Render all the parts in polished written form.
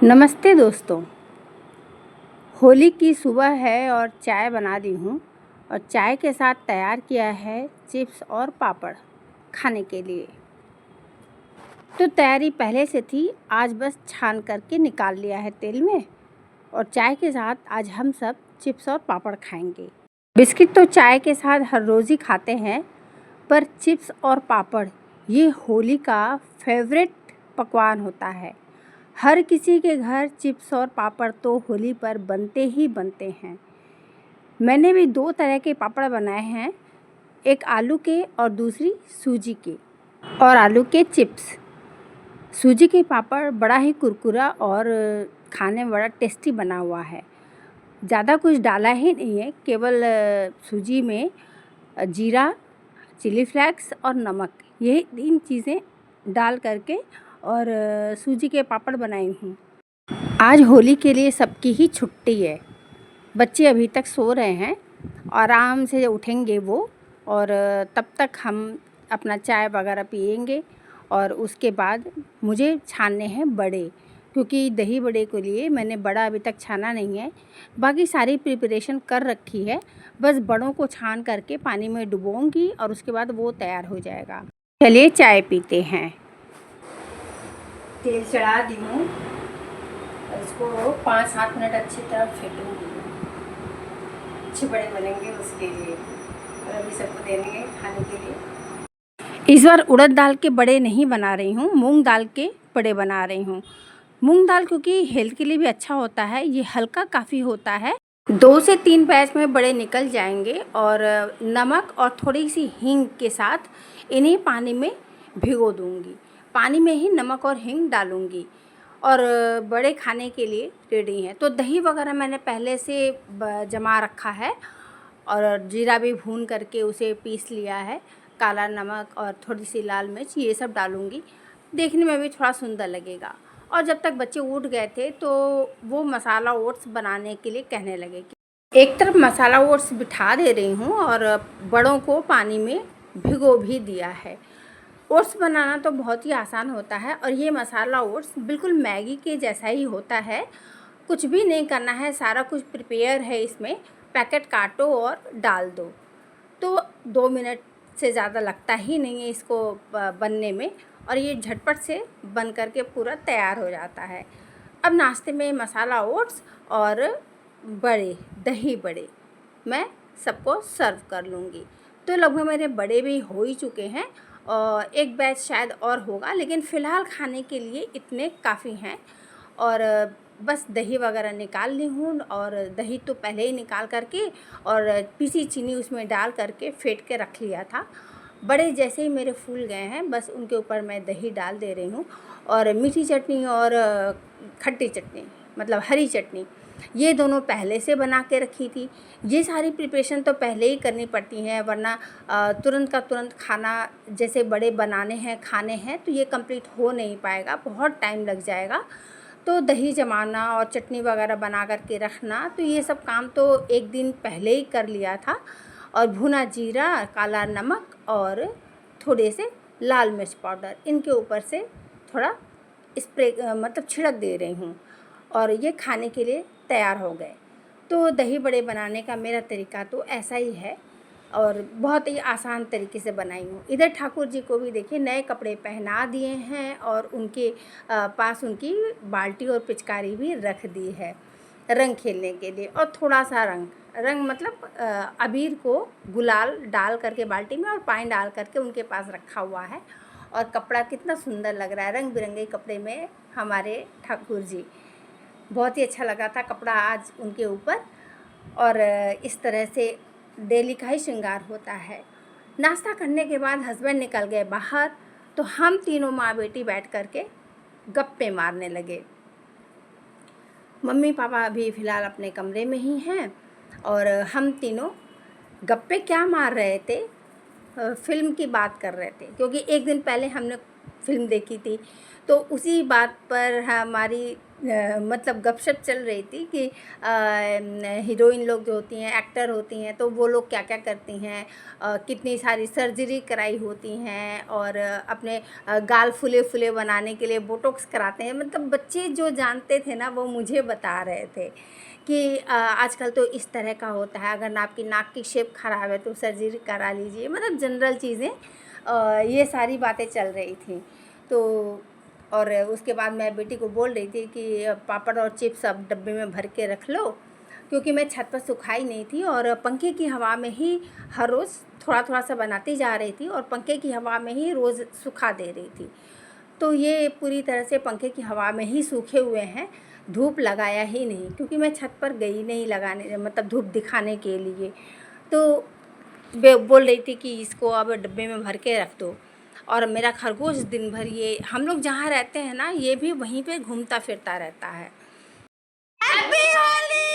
नमस्ते दोस्तों। होली की सुबह है और चाय बना दी हूँ और चाय के साथ तैयार किया है चिप्स और पापड़ खाने के लिए। तो तैयारी पहले से थी, आज बस छान करके निकाल लिया है तेल में और चाय के साथ आज हम सब चिप्स और पापड़ खाएंगे। बिस्किट तो चाय के साथ हर रोज़ ही खाते हैं, पर चिप्स और पापड़ ये होली का फेवरेट पकवान होता है। हर किसी के घर चिप्स और पापड़ तो होली पर बनते ही बनते हैं। मैंने भी 2 तरह के पापड़ बनाए हैं, एक आलू के और दूसरी सूजी के। और आलू के चिप्स। सूजी के पापड़ बड़ा ही कुरकुरा और खाने में बड़ा टेस्टी बना हुआ है। ज़्यादा कुछ डाला ही नहीं है, केवल सूजी में जीरा, चिली फ्लेक्स और नमक, यही 3 चीज़ें डाल करके और सूजी के पापड़ बनाई हूँ। आज होली के लिए सबकी ही छुट्टी है। बच्चे अभी तक सो रहे हैं, आराम से उठेंगे वो और तब तक हम अपना चाय वगैरह पिएंगे और उसके बाद मुझे छानने हैं बड़े, क्योंकि दही बड़े के लिए मैंने बड़ा अभी तक छाना नहीं है। बाकी सारी प्रिपरेशन कर रखी है, बस बड़ों को छान करके पानी में डुबोऊंगी और उसके बाद वो तैयार हो जाएगा। चलिए चाय पीते हैं। तेल चढ़ा दी हूँ, इसको 5-7 मिनट अच्छी तरह फेंटूंगी। अच्छे बड़े बनेंगे उसके लिए और अभी सबको देंगे खाने के लिए। इस बार उड़द दाल के बड़े नहीं बना रही हूँ, मूंग दाल के बड़े बना रही हूँ। मूंग दाल क्योंकि हेल्थ के लिए भी अच्छा होता है, ये हल्का काफ़ी होता है। 2 से 3 बैच में बड़े निकल जाएंगे और नमक और थोड़ी सी हींग के साथ इन्हें पानी में भिगो दूँगी। पानी में ही नमक और हींग डालूँगी और बड़े खाने के लिए रेडी हैं। तो दही वगैरह मैंने पहले से जमा रखा है और जीरा भी भून करके उसे पीस लिया है। काला नमक और थोड़ी सी लाल मिर्च ये सब डालूँगी, देखने में भी थोड़ा सुंदर लगेगा। और जब तक बच्चे उठ गए थे तो वो मसाला ओट्स बनाने के लिए कहने लगे कि एक तरफ मसाला ओट्स बिठा दे रही हूँ और बड़ों को पानी में भिगो भी दिया है। ओट्स बनाना तो बहुत ही आसान होता है और ये मसाला ओट्स बिल्कुल मैगी के जैसा ही होता है। कुछ भी नहीं करना है, सारा कुछ प्रिपेयर है इसमें। पैकेट काटो और डाल दो, तो 2 मिनट से ज़्यादा लगता ही नहीं है इसको बनने में और ये झटपट से बन करके पूरा तैयार हो जाता है। अब नाश्ते में मसाला ओट्स और बड़े, दही बड़े मैं सबको सर्व कर लूँगी। तो लगभग मेरे बड़े भी हो ही चुके हैं और एक बैच शायद और होगा, लेकिन फ़िलहाल खाने के लिए इतने काफ़ी हैं। और बस दही वगैरह निकाल ली हूँ और दही तो पहले ही निकाल करके और पीसी चीनी उसमें डाल करके फेंट के रख लिया था। बड़े जैसे ही मेरे फूल गए हैं, बस उनके ऊपर मैं दही डाल दे रही हूँ और मीठी चटनी और खट्टी चटनी मतलब हरी चटनी, ये दोनों पहले से बना के रखी थी। ये सारी प्रिपरेशन तो पहले ही करनी पड़ती हैं, वरना तुरंत का तुरंत खाना जैसे बड़े बनाने हैं, खाने हैं, तो ये कंप्लीट हो नहीं पाएगा, बहुत टाइम लग जाएगा। तो दही जमाना और चटनी वगैरह बना करके रखना, तो ये सब काम तो एक दिन पहले ही कर लिया था। और भुना जीरा, काला नमक और थोड़े से लाल मिर्च पाउडर इनके ऊपर से थोड़ा स्प्रे मतलब छिड़क दे रही हूँ और ये खाने के लिए तैयार हो गए। तो दही बड़े बनाने का मेरा तरीका तो ऐसा ही है और बहुत ही आसान तरीके से बनाई हूँ। इधर ठाकुर जी को भी देखिए नए कपड़े पहना दिए हैं और उनके पास उनकी बाल्टी और पिचकारी भी रख दी है रंग खेलने के लिए। और थोड़ा सा रंग मतलब अबीर को गुलाल डाल करके बाल्टी में और पानी डाल करके उनके पास रखा हुआ है। और कपड़ा कितना सुंदर लग रहा है, रंग बिरंगे कपड़े में हमारे ठाकुर जी। बहुत ही अच्छा लगा था कपड़ा आज उनके ऊपर। और इस तरह से डेली का ही श्रृंगार होता है। नाश्ता करने के बाद हस्बैंड निकल गए बाहर, तो हम तीनों माँ बेटी बैठ करके गप्पे मारने लगे। मम्मी पापा अभी फ़िलहाल अपने कमरे में ही हैं और हम तीनों गप्पे क्या मार रहे थे, फ़िल्म की बात कर रहे थे, क्योंकि एक दिन पहले हमने फिल्म देखी थी, तो उसी बात पर हमारी मतलब गपशप चल रही थी कि हीरोइन लोग जो होती हैं, एक्टर होती हैं, तो वो लोग क्या क्या करती हैं, कितनी सारी सर्जरी कराई होती हैं, और अपने गाल फुले फुले बनाने के लिए बोटॉक्स कराते हैं। मतलब बच्चे जो जानते थे ना, वो मुझे बता रहे थे कि आजकल तो इस तरह का होता है, अगर आपकी नाक की शेप ख़राब है तो सर्जरी करा लीजिए। मतलब जनरल चीज़ें, ये सारी बातें चल रही थी। तो और उसके बाद मैं बेटी को बोल रही थी कि पापड़ और चिप्स अब डब्बे में भर के रख लो, क्योंकि मैं छत पर सुखाई नहीं थी और पंखे की हवा में ही हर रोज़ थोड़ा थोड़ा सा बनाती जा रही थी और पंखे की हवा में ही रोज़ सुखा दे रही थी। तो ये पूरी तरह से पंखे की हवा में ही सूखे हुए हैं, धूप लगाया ही नहीं, क्योंकि मैं छत पर गई नहीं लगाने, मतलब धूप दिखाने के लिए। तो बोल रही थी कि इसको अब डब्बे में भर के रख दो। और मेरा खरगोश दिन भर, ये हम लोग जहाँ रहते हैं ना, ये भी वहीं पे घूमता फिरता रहता है। हैप्पी होली।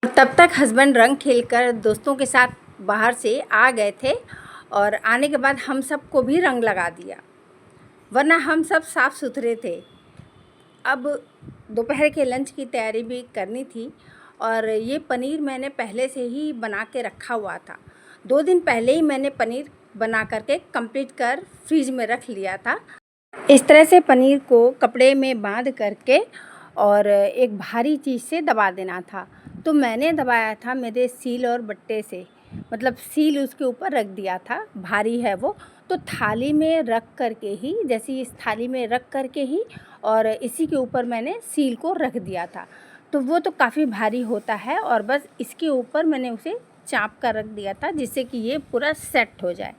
तब तक हस्बैंड रंग खेलकर दोस्तों के साथ बाहर से आ गए थे, और आने के बाद हम सबको भी रंग लगा दिया, वरना हम सब साफ़ सुथरे थे। अब दोपहर के लंच की तैयारी भी करनी थी, और ये पनीर मैंने पहले से ही बना के रखा हुआ था। 2 दिन पहले ही मैंने पनीर बना करके कंप्लीट कर फ्रिज में रख लिया था। इस तरह से पनीर को कपड़े में बांध करके और एक भारी चीज़ से दबा देना था। तो मैंने दबाया था मेरे सील और बट्टे से, मतलब सील उसके ऊपर रख दिया था, भारी है वो। तो थाली में रख करके ही, जैसे इस थाली में रख करके ही, और इसी के ऊपर मैंने सील को रख दिया था। तो वो तो काफ़ी भारी होता है, और बस इसके ऊपर मैंने उसे चाँप कर रख दिया था, जिससे कि ये पूरा सेट हो जाए।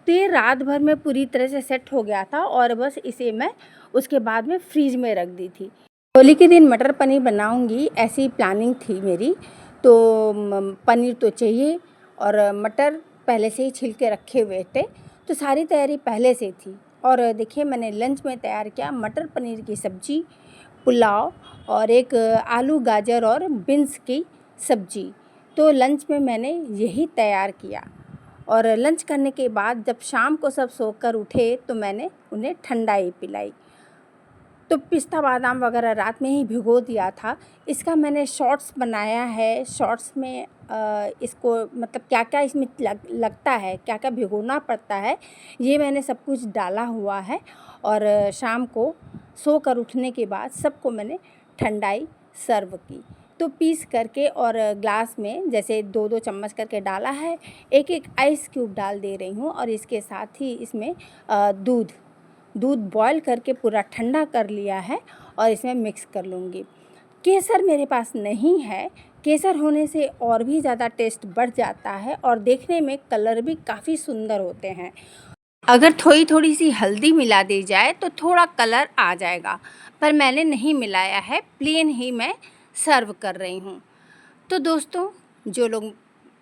तो ये रात भर में पूरी तरह से सेट हो गया था, और बस इसे मैं उसके बाद में फ्रीज में रख दी थी। होली के दिन मटर पनीर बनाऊंगी, ऐसी प्लानिंग थी मेरी। तो पनीर तो चाहिए, और मटर पहले से ही छिल के रखे हुए थे, तो सारी तैयारी पहले से थी। और देखिए, मैंने लंच में तैयार किया मटर पनीर की सब्ज़ी, पुलाव, और एक आलू गाजर और बीन्स की सब्ज़ी। तो लंच में मैंने यही तैयार किया। और लंच करने के बाद जब शाम को सब सोकर उठे, तो मैंने उन्हें ठंडाई पिलाई। तो पिस्ता बादाम वगैरह रात में ही भिगो दिया था। इसका मैंने शॉर्ट्स बनाया है। शॉर्ट्स में इसको, मतलब क्या क्या इसमें लगता है, क्या क्या भिगोना पड़ता है, ये मैंने सब कुछ डाला हुआ है। और शाम को सोकर उठने के बाद सबको मैंने ठंडाई सर्व की। तो पीस करके और ग्लास में जैसे 2-2 चम्मच करके डाला है। एक-एक आइस क्यूब डाल दे रही हूँ, और इसके साथ ही इसमें दूध बॉयल करके पूरा ठंडा कर लिया है, और इसमें मिक्स कर लूँगी। केसर मेरे पास नहीं है। केसर होने से और भी ज़्यादा टेस्ट बढ़ जाता है, और देखने में कलर भी काफ़ी सुंदर होते हैं। अगर थोड़ी थोड़ी सी हल्दी मिला दी जाए तो थोड़ा कलर आ जाएगा, पर मैंने नहीं मिलाया है, प्लेन ही मैं सर्व कर रही हूँ। तो दोस्तों, जो लोग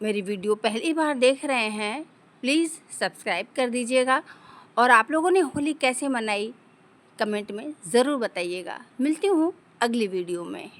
मेरी वीडियो पहली बार देख रहे हैं, प्लीज़ सब्सक्राइब कर दीजिएगा, और आप लोगों ने होली कैसे मनाई कमेंट में ज़रूर बताइएगा। मिलती हूँ अगली वीडियो में।